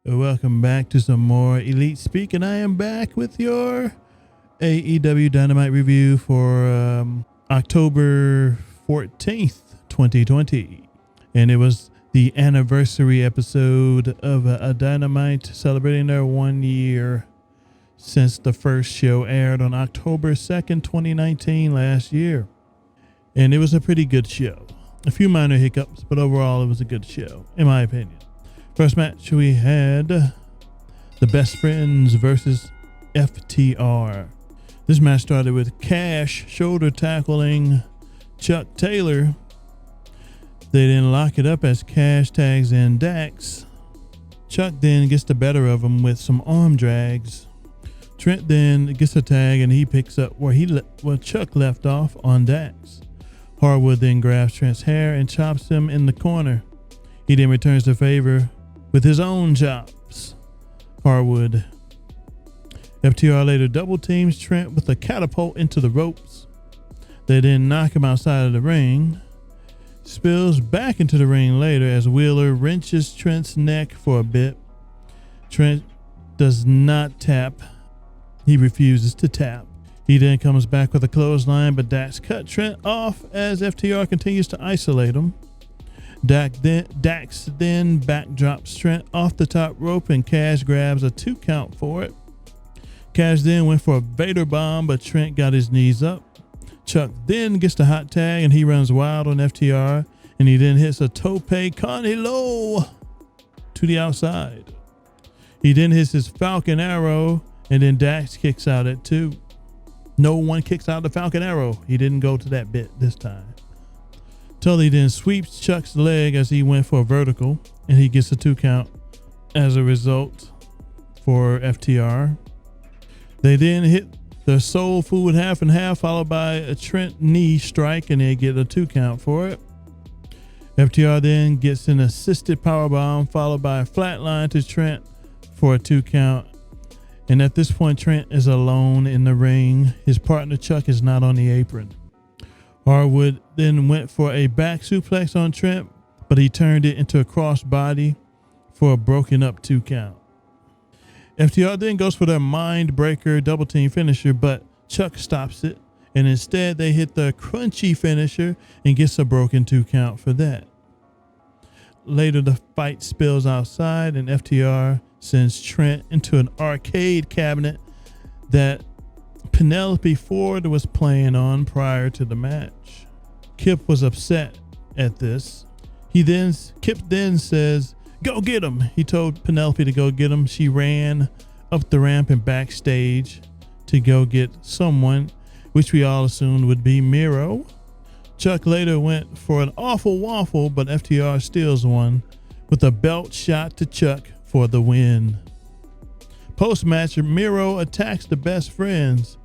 Welcome back to some more Elite Speak, and I am back with your AEW Dynamite review for October 14th, 2020. And it was the anniversary episode of a Dynamite, celebrating their 1 year since the first show aired on October 2nd, 2019, last year. And it was a pretty good show. A few minor hiccups, but overall it was a good show, in my opinion. First match, we had the Best Friends versus FTR. This match started with Cash shoulder tackling Chuck Taylor. They then lock it up as Cash tags in Dax. Chuck then gets the better of him with some arm drags. Trent then gets a tag and he picks up where Chuck left off on Dax. Harwood then grabs Trent's hair and chops him in the corner. He then returns the favor with his own chops. Harwood. FTR later double teams Trent with a catapult into the ropes. They then knock him outside of the ring. Spills back into the ring later as Wheeler wrenches Trent's neck for a bit. Trent does not tap. He refuses to tap. He then comes back with a clothesline, but Dax cut Trent off as FTR continues to isolate him. Dax then backdrops Trent off the top rope and Cash grabs a 2 count for it. Cash then went for a Vader bomb, but Trent got his knees up. Chuck then gets the hot tag and he runs wild on FTR, and he then hits a tope con hilo to the outside. He then hits his Falcon Arrow, and then Dax kicks out at 2. No one kicks out the Falcon Arrow. He didn't go to that bit this time. Tully then sweeps Chuck's leg as he went for a vertical, and he gets a 2 count as a result for FTR. They then hit the soul food half and half, followed by a Trent knee strike, and they get a 2 count for it. FTR then gets an assisted powerbomb, followed by a flatline to Trent for a 2 count. And at this point, Trent is alone in the ring. His partner Chuck is not on the apron. Harwood then went for a back suplex on Trent, but he turned it into a crossbody for a broken up 2 count. FTR then goes for their mind breaker double team finisher, but Chuck stops it, and instead they hit the crunchy finisher and gets a broken 2 count for that. Later the fight spills outside and FTR sends Trent into an arcade cabinet that Penelope Ford was playing on prior to the match. Kip was upset at this. Kip then says, "Go get him." He told Penelope to go get him. She ran up the ramp and backstage to go get someone, which we all assumed would be Miro. Chuck later went for an awful waffle, but FTR steals one with a belt shot to Chuck for the win. Post-match, Miro attacks the Best Friends.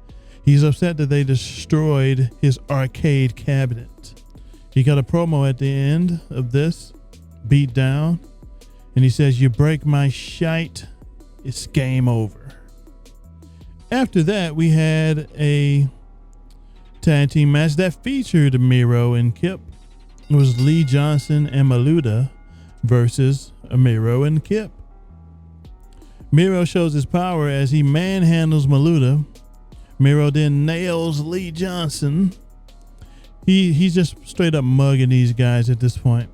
He's upset that they destroyed his arcade cabinet. He got a promo at the end of this, beat down, and he says, "You break my shite, it's game over." After that, we had a tag team match that featured Miro and Kip. It was Lee Johnson and Maluda versus Miro and Kip. Miro shows his power as he manhandles Maluda. Miro then nails Lee Johnson. He's just straight up mugging these guys at this point.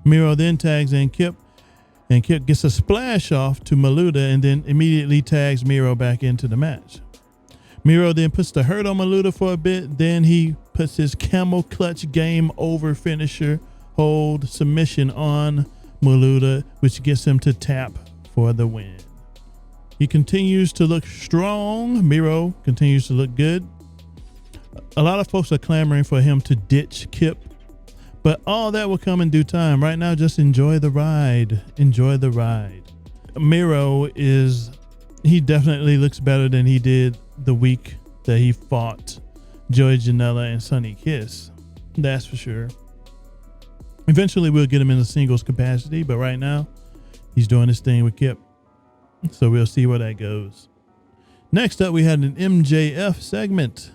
Miro then tags in Kip, and Kip gets a splash off to Maluda and then immediately tags Miro back into the match. Miro then puts the hurt on Maluda for a bit. Then he puts his camel clutch game over finisher hold submission on Maluda, which gets him to tap for the win. He continues to look strong. Miro continues to look good. A lot of folks are clamoring for him to ditch Kip, but all that will come in due time. Right now, just enjoy the ride. Enjoy the ride. Miro he definitely looks better than he did the week that he fought Joey Janela and Sonny Kiss. That's for sure. Eventually, we'll get him in a singles capacity, but right now, he's doing his thing with Kip. So we'll see where that goes. Next up, we had an MJF segment.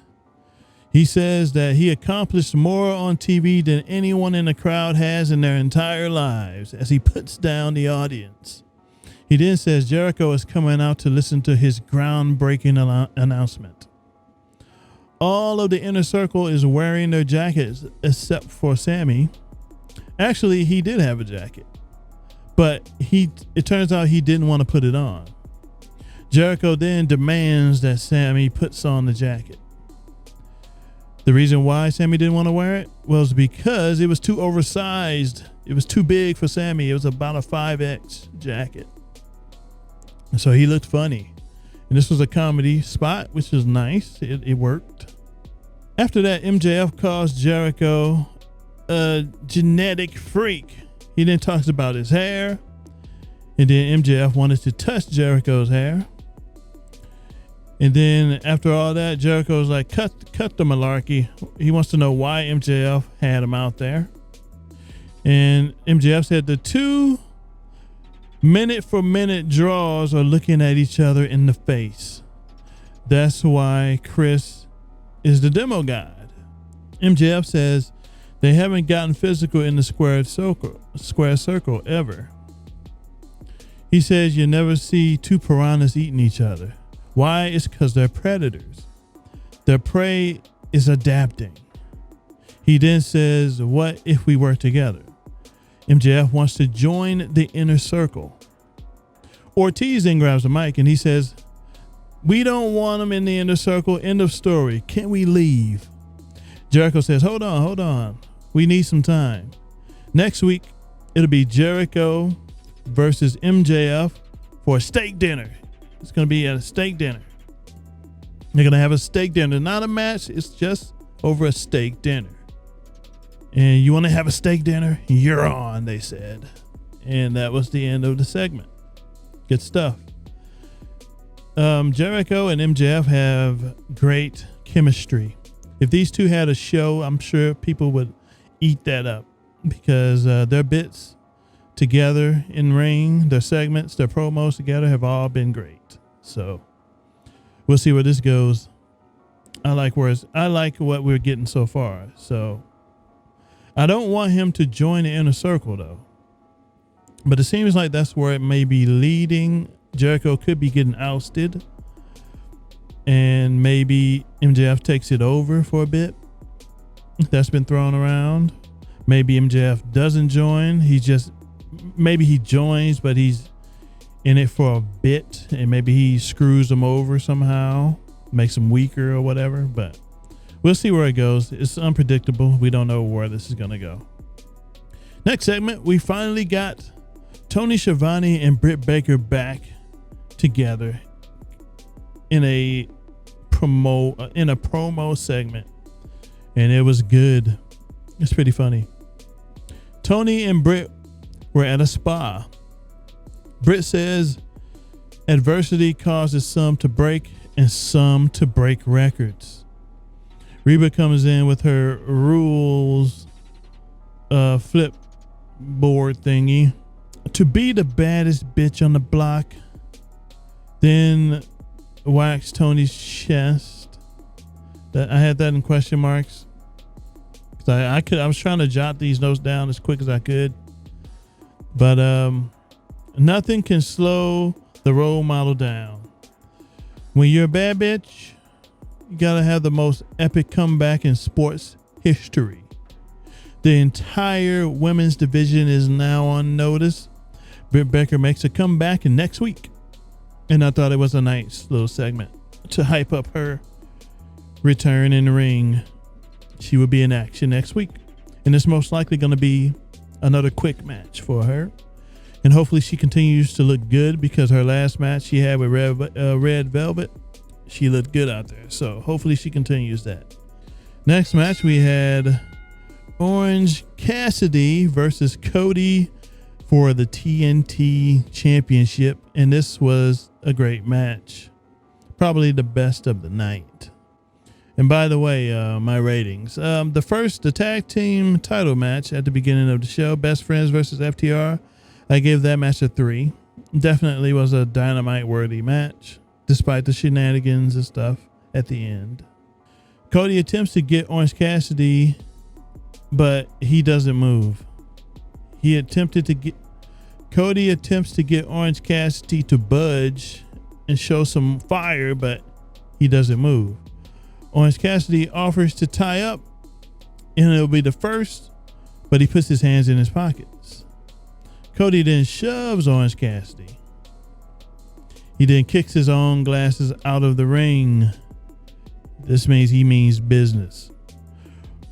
He says that he accomplished more on TV than anyone in the crowd has in their entire lives as he puts down the audience. He then says Jericho is coming out to listen to his groundbreaking announcement. All of the inner circle is wearing their jackets except for Sammy. Actually, he did have a jacket, but it turns out he didn't want to put it on. Jericho then demands that Sammy puts on the jacket. The reason why Sammy didn't want to wear it was because it was too oversized. It was too big for Sammy. It was about a 5X jacket. So he looked funny. And this was a comedy spot, which was nice. It worked. After that, MJF calls Jericho a genetic freak. He then talks about his hair. And then MJF wanted to touch Jericho's hair. And then after all that, Jericho's like, cut the malarkey. He wants to know why MJF had him out there. And MJF said the two minute for minute draws are looking at each other in the face. That's why Chris is the demo god. MJF says they haven't gotten physical in the square circle ever. He says you never see two piranhas eating each other. Why? It's because they're predators. Their prey is adapting. He then says, what if we work together? MJF wants to join the inner circle. Ortiz then grabs the mic and he says, we don't want him in the inner circle. End of story. Can we leave? Jericho says, hold on. We need some time. Next week, it'll be Jericho versus MJF for a steak dinner. It's going to be at a steak dinner. They're going to have a steak dinner. Not a match. It's just over a steak dinner. And you want to have a steak dinner? You're on, they said. And that was the end of the segment. Good stuff. Jericho and MJF have great chemistry. If these two had a show, I'm sure people would eat that up because their bits together in ring, their segments, their promos together have all been great. So we'll see where this goes. I like what we're getting so far. So I don't want him to join the inner circle though. But it seems like that's where it may be leading. Jericho could be getting ousted. And maybe MJF takes it over for a bit. That's been thrown around. Maybe MJF doesn't join. Maybe he joins, but he's in it for a bit. And maybe he screws them over somehow. Makes them weaker or whatever. But we'll see where it goes. It's unpredictable. We don't know where this is going to go. Next segment, we finally got Tony Schiavone and Britt Baker back together in a promo segment, and it was good. It's pretty funny. Tony and Britt were at a spa. Britt says adversity causes some to break and some to break records. Reba comes in with her rules flip board thingy to be the baddest bitch on the block. Then wax Tony's chest. That I had that in question marks. I was trying to jot these notes down as quick as I could. But nothing can slow the role model down. When you're a bad bitch, you gotta have the most epic comeback in sports history. The entire women's division is now on notice. Britt Baker makes a comeback in next week. And I thought it was a nice little segment to hype up her return in the ring. She will be in action next week. And it's most likely going to be another quick match for her. And hopefully she continues to look good because her last match she had with Red Velvet, she looked good out there. So hopefully she continues that. Next match we had Orange Cassidy versus Cody for the TNT Championship, and this was a great match. Probably the best of the night. And by the way, my ratings. The tag team title match at the beginning of the show, Best Friends versus FTR, I gave that match a 3. Definitely was a Dynamite-worthy match, despite the shenanigans and stuff at the end. Cody attempts to get Orange Cassidy, but he doesn't move. He attempted Cody attempts to get Orange Cassidy to budge and show some fire, but he doesn't move. Orange Cassidy offers to tie up, and it'll be the first, but he puts his hands in his pockets. Cody then shoves Orange Cassidy. He then kicks his own glasses out of the ring. This means he means business.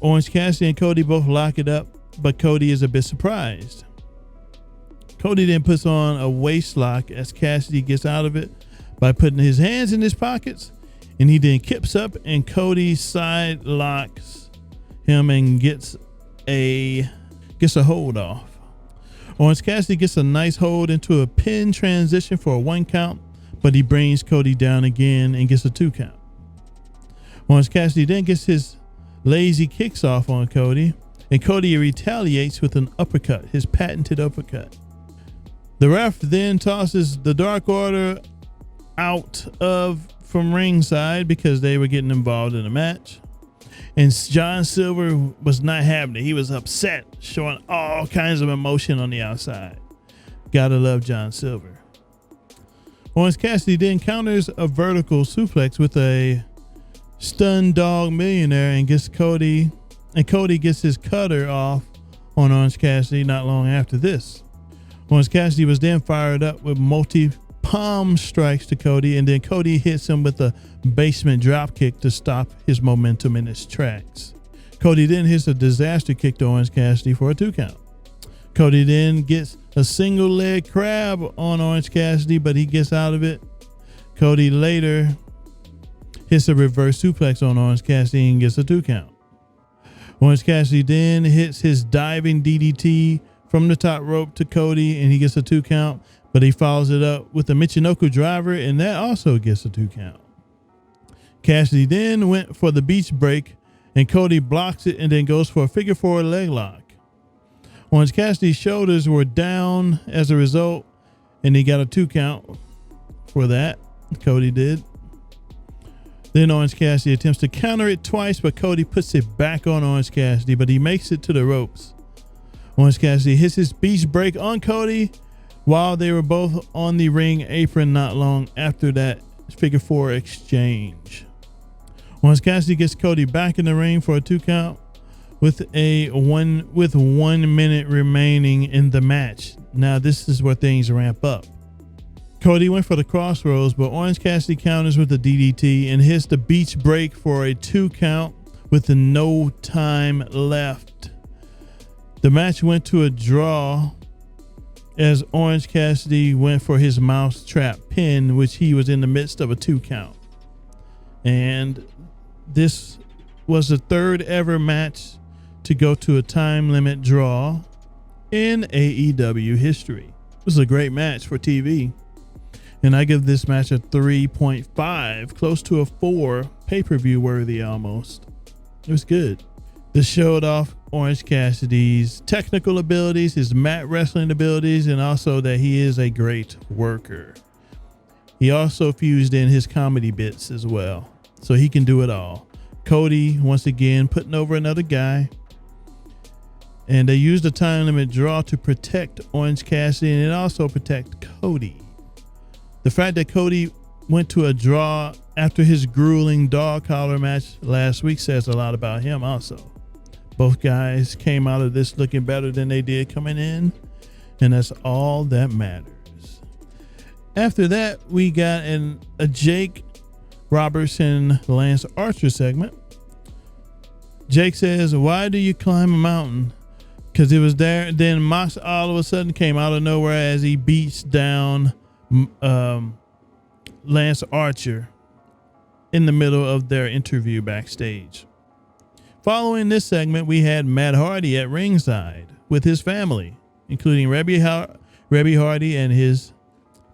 Orange Cassidy and Cody both lock it up, but Cody is a bit surprised. Cody then puts on a waist lock as Cassidy gets out of it by putting his hands in his pockets, and he then kips up and Cody side locks him and gets a hold off. Orange Cassidy gets a nice hold into a pin transition for a 1 count, but he brings Cody down again and gets a 2 count. Orange Cassidy then gets his lazy kicks off on Cody, and Cody retaliates with an uppercut, his patented uppercut. The ref then tosses the Dark Order out from ringside because they were getting involved in a match. And John Silver was not having it. He was upset, showing all kinds of emotion on the outside. Gotta love John Silver. Orange Cassidy then counters a vertical suplex with a stun dog millionaire and Cody gets his cutter off on Orange Cassidy not long after this. Orange Cassidy was then fired up with multi-palm strikes to Cody, and then Cody hits him with a basement dropkick to stop his momentum in his tracks. Cody then hits a disaster kick to Orange Cassidy for a 2 count. Cody then gets a single leg crab on Orange Cassidy, but he gets out of it. Cody later hits a reverse suplex on Orange Cassidy and gets a 2 count. Orange Cassidy then hits his diving DDT from the top rope to Cody, and he gets a 2 count, but he follows it up with a Michinoku driver, and that also gets a 2 count. Cassidy then went for the beach break, and Cody blocks it and then goes for a figure 4 leg lock. Orange Cassidy's shoulders were down as a result, and he got a 2 count for that. Cody did. Then Orange Cassidy attempts to counter it twice, but Cody puts it back on Orange Cassidy, but he makes it to the ropes. Orange Cassidy hits his beach break on Cody while they were both on the ring apron not long after that figure 4 exchange. Orange Cassidy gets Cody back in the ring for a 2 count with 1 minute remaining in the match. Now this is where things ramp up. Cody went for the crossroads, but Orange Cassidy counters with the DDT and hits the beach break for a 2 count with no time left. The match went to a draw as Orange Cassidy went for his mousetrap pin, which he was in the midst of a 2 count. And this was the 3rd ever match to go to a time limit draw in AEW history. It was a great match for TV. And I give this match a 3.5, close to a 4, pay-per-view worthy almost. It was good. This showed off Orange Cassidy's technical abilities, his mat wrestling abilities, and also that he is a great worker. He also fused in his comedy bits as well, so he can do it all. Cody, once again, putting over another guy. And they used a time limit draw to protect Orange Cassidy and also protect Cody. The fact that Cody went to a draw after his grueling dog collar match last week says a lot about him also. Both guys came out of this looking better than they did coming in, and that's all that matters. After that, we got a Jake Robertson Lance Archer segment. Jake says, "Why do you climb a mountain?" Because it was there. Then Mox all of a sudden came out of nowhere as he beats down Lance Archer in the middle of their interview backstage. Following this segment, we had Matt Hardy at ringside with his family, including Rebby Hardy and his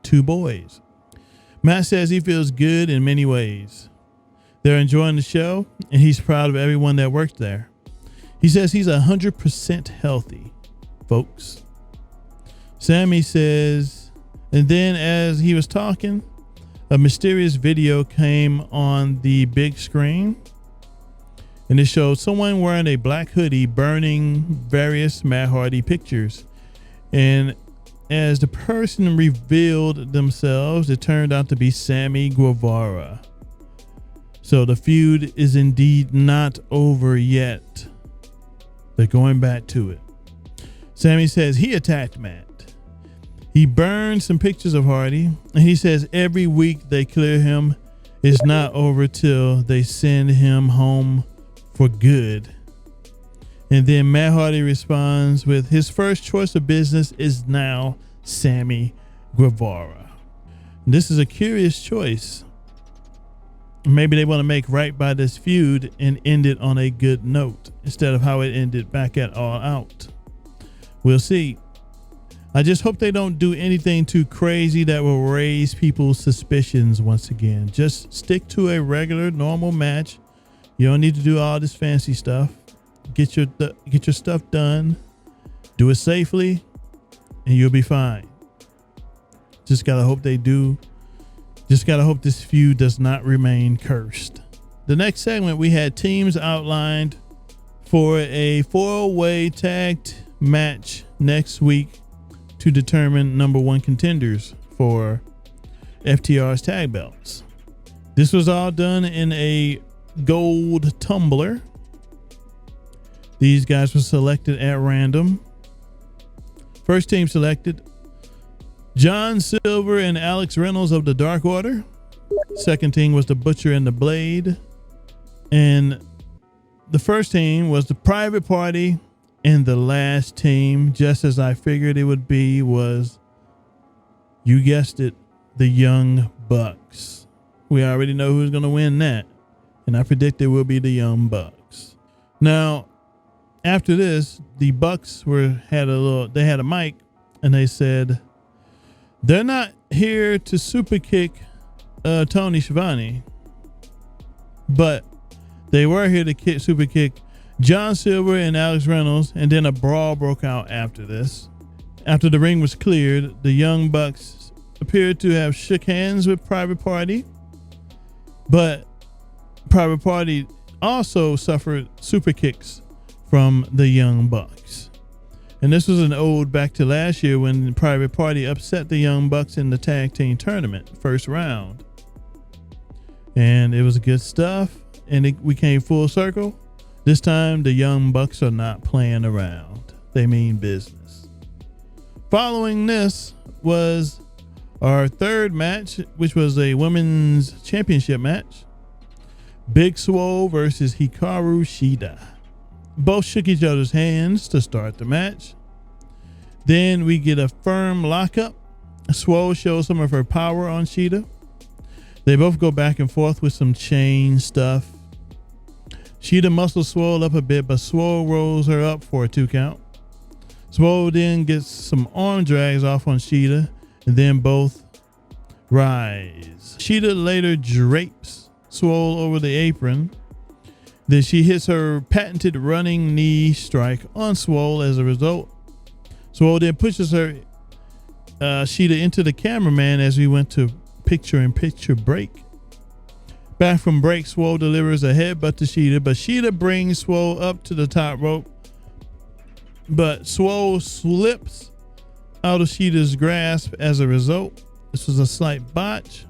2 boys. Matt says he feels good in many ways. They're enjoying the show, and he's proud of everyone that worked there. He says he's 100% healthy, folks. Sammy says, and then as he was talking, a mysterious video came on the big screen. And it showed someone wearing a black hoodie burning various Matt Hardy pictures. And as the person revealed themselves, it turned out to be Sammy Guevara. So the feud is indeed not over yet. They're going back to it. Sammy says he attacked Matt. He burned some pictures of Hardy, and he says every week they clear him. It's not over till they send him home for good. And then Matt Hardy responds with his first choice of business is now Sammy Guevara. This is a curious choice. Maybe they want to make right by this feud and end it on a good note instead of how it ended back at All Out. We'll see. I just hope they don't do anything too crazy that will raise people's suspicions once again. Just stick to a regular, normal match. You don't need to do all this fancy stuff. Get your stuff done. Do it safely, and you'll be fine. Just gotta hope they do. Just gotta hope this feud does not remain cursed. The next segment, we had teams outlined for a 4-way tag match next week to determine number one contenders for FTR's tag belts. This was all done in a gold tumbler. These guys were selected at random. First team selected, John Silver and Alex Reynolds of the Dark Order. Second team was the Butcher and the Blade. And the first team was the Private Party. And the last team, just as I figured it would be, was, you guessed it, the Young Bucks. We already know who's going to win that. And I predict it will be the Young Bucks. Now, after this, the Bucks had a mic, and they said they're not here to super kick Tony Schiavone, but they were here to super kick John Silver and Alex Reynolds, and then a brawl broke out after this. After the ring was cleared, the Young Bucks appeared to have shook hands with Private Party, but Private Party also suffered super kicks from the Young Bucks. And this was an ode back to last year when Private Party upset the Young Bucks in the tag team tournament, first round. And it was good stuff, and we came full circle. This time, the Young Bucks are not playing around. They mean business. Following this was our third match, which was a women's championship match. Big Swole versus Hikaru Shida. Both shook each other's hands to start the match. Then we get a firm lockup. Swole shows some of her power on Shida. They both go back and forth with some chain stuff. Shida muscles Swole up a bit, but Swole rolls her up for a 2 count. Swole then gets some arm drags off on Shida, and then both rise. Shida later drapes Swole over the apron. Then she hits her patented running knee strike on Swole as a result. Swole then pushes her Shida into the cameraman as we went to picture-in-picture break. Back from break, Swole delivers a headbutt to Shida, but Shida brings Swole up to the top rope. But Swole slips out of Shida's grasp as a result. This was a slight botch.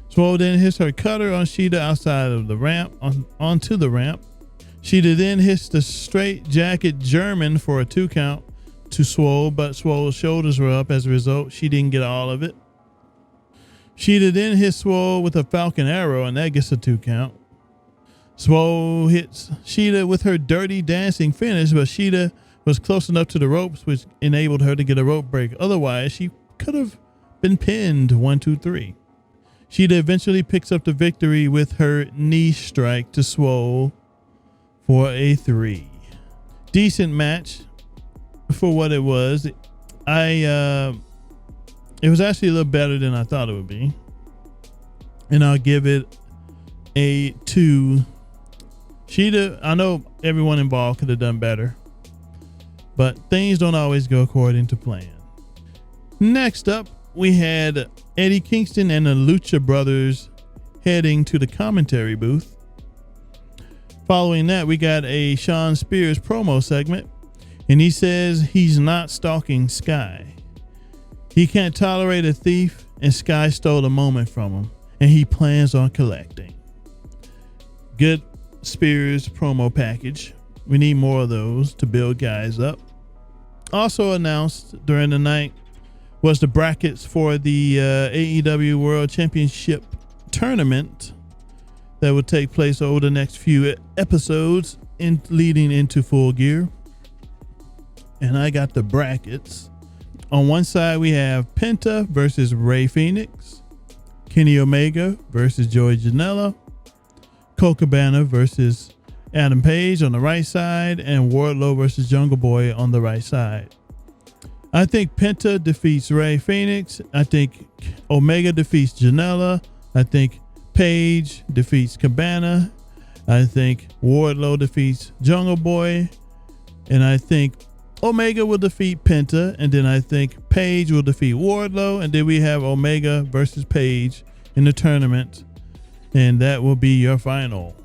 Swole then hits her cutter on Shida outside of the ramp, onto the ramp. Shida then hits the straight jacket German for a 2 count to Swole, but Swole's shoulders were up as a result. She didn't get all of it. Shida then hits Swole with a Falcon Arrow, and that gets a 2 count. Swole hits Shida with her Dirty Dancing finish, but Shida was close enough to the ropes, which enabled her to get a rope break. Otherwise, she could have been pinned 1, 2, 3. Shida eventually picks up the victory with her knee strike to Swole for a 3. Decent match for what it was. It was actually a little better than I thought it would be. And I'll give it a 2. Shida, I know everyone involved could have done better, but things don't always go according to plan. Next up, we had Eddie Kingston and the Lucha Brothers heading to the commentary booth. Following that, we got a Shawn Spears promo segment, and he says he's not stalking Sky. He can't tolerate a thief, and Sky stole a moment from him, and he plans on collecting. Good Spears promo package. We need more of those to build guys up. Also announced during the night was the brackets for the AEW World Championship tournament that will take place over the next few episodes leading into Full Gear. And I got the brackets. On one side, we have Penta versus Rey Fenix, Kenny Omega versus Joey Janela, Colt Cabana versus Adam Page on the right side, and Wardlow versus Jungle Boy on the right side. I think Penta defeats Rey Fenix. I think Omega defeats Janela. I think Page defeats Cabana. I think Wardlow defeats Jungle Boy. And I think Omega will defeat Penta. And then I think Page will defeat Wardlow. And then we have Omega versus Page in the tournament. And that will be your final.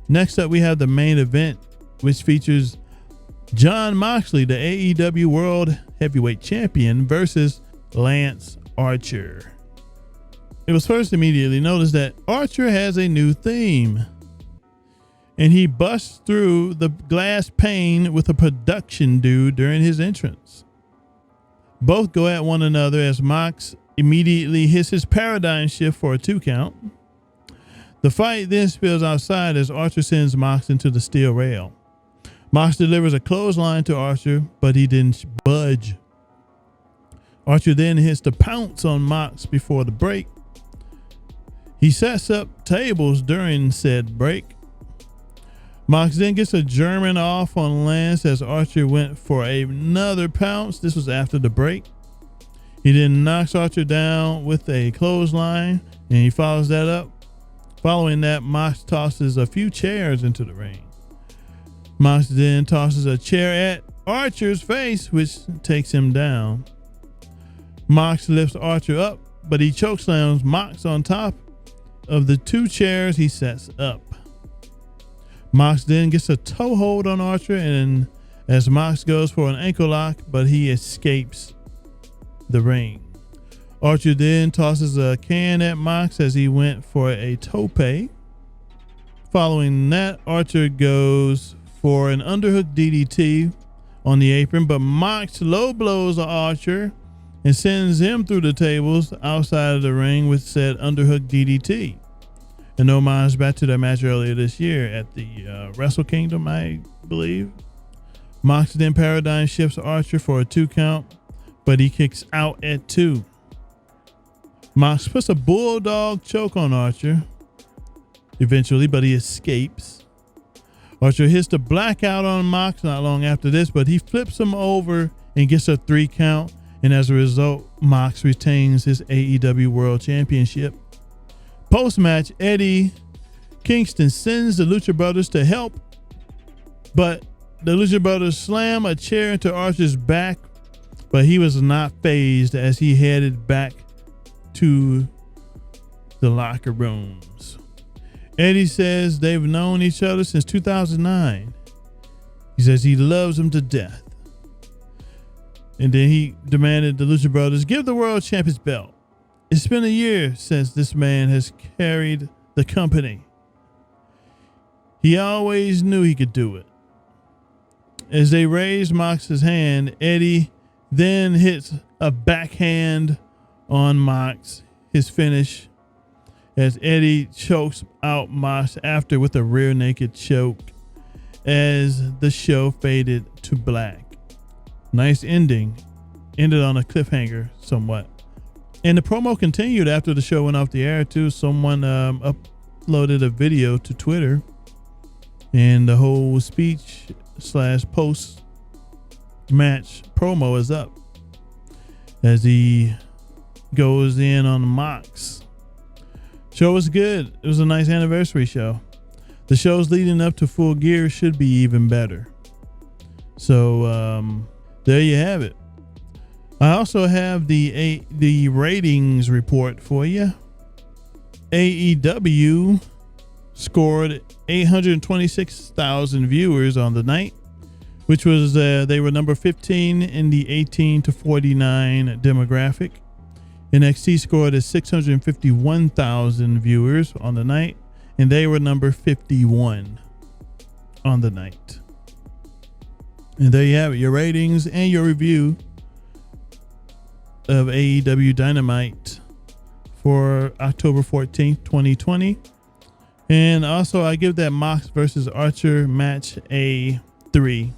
Next up, we have the main event, which features Jon Moxley, the AEW World Heavyweight Champion, versus Lance Archer. It was first immediately noticed that Archer has a new theme, and he busts through the glass pane with a production dude during his entrance. Both go at one another as Mox immediately hits his paradigm shift for a 2 count. The fight then spills outside as Archer sends Mox into the steel rail. Mox delivers a clothesline to Archer, but he didn't budge. Archer then hits the pounce on Mox before the break. He sets up tables during said break. Mox then gets a German off on Lance as Archer went for another pounce. This was after the break. He then knocks Archer down with a clothesline, and he follows that up. Following that, Mox tosses a few chairs into the ring. Mox then tosses a chair at Archer's face, which takes him down. Mox lifts Archer up, but he chokeslams Mox on top of the 2 chairs he sets up. Mox then gets a toe hold on Archer, and as Mox goes for an ankle lock, but he escapes the ring. Archer then tosses a can at Mox as he went for a tope. Following that, Archer goes for an underhook DDT on the apron, but Mox low blows Archer and sends him through the tables outside of the ring with said underhook DDT. An homage back to that match earlier this year at the Wrestle Kingdom, I believe. Mox then paradigm shifts Archer for a 2 count, but he kicks out at 2. Mox puts a bulldog choke on Archer eventually, but he escapes. Archer hits the blackout on Mox not long after this, but he flips him over and gets a 3 count. And as a result, Mox retains his AEW World Championship. Post-match, Eddie Kingston sends the Lucha Brothers to help, but the Lucha Brothers slam a chair into Archer's back, but he was not fazed as he headed back to the locker rooms. Eddie says they've known each other since 2009. He says he loves him to death. And then he demanded the Lucha Brothers give the world champ his belt. It's been a year since this man has carried the company. He always knew he could do it. As they raise Mox's hand, Eddie then hits a backhand on Mox, his finish, as Eddie chokes out Mox after with a rear naked choke as the show faded to black. Nice ending. Ended on a cliffhanger somewhat. And the promo continued after the show went off the air too. Someone uploaded a video to Twitter, and the whole speech / post match promo is up as he goes in on Mox. Show was good. It was a nice anniversary show. The shows leading up to Full Gear should be even better. So there you have it. I also have the ratings report for you. AEW scored 826,000 viewers on the night, which was they were number 15 in the 18 to 49 demographic. NXT scored at 651,000 viewers on the night, and they were number 51 on the night. And there you have it, your ratings and your review of AEW Dynamite for October 14th, 2020. And also, I give that Mox versus Archer match a 3.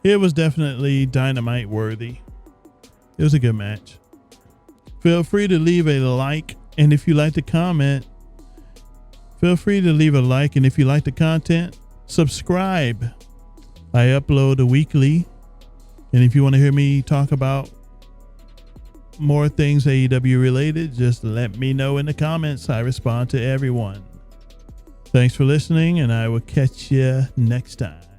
It was definitely Dynamite worthy. It was a good match. Feel free to leave a like, and if you like to comment, feel free to leave a like, and if you like the content, subscribe. I upload weekly, and if you want to hear me talk about more things AEW related, just let me know in the comments. I respond to everyone. Thanks for listening, and I will catch you next time.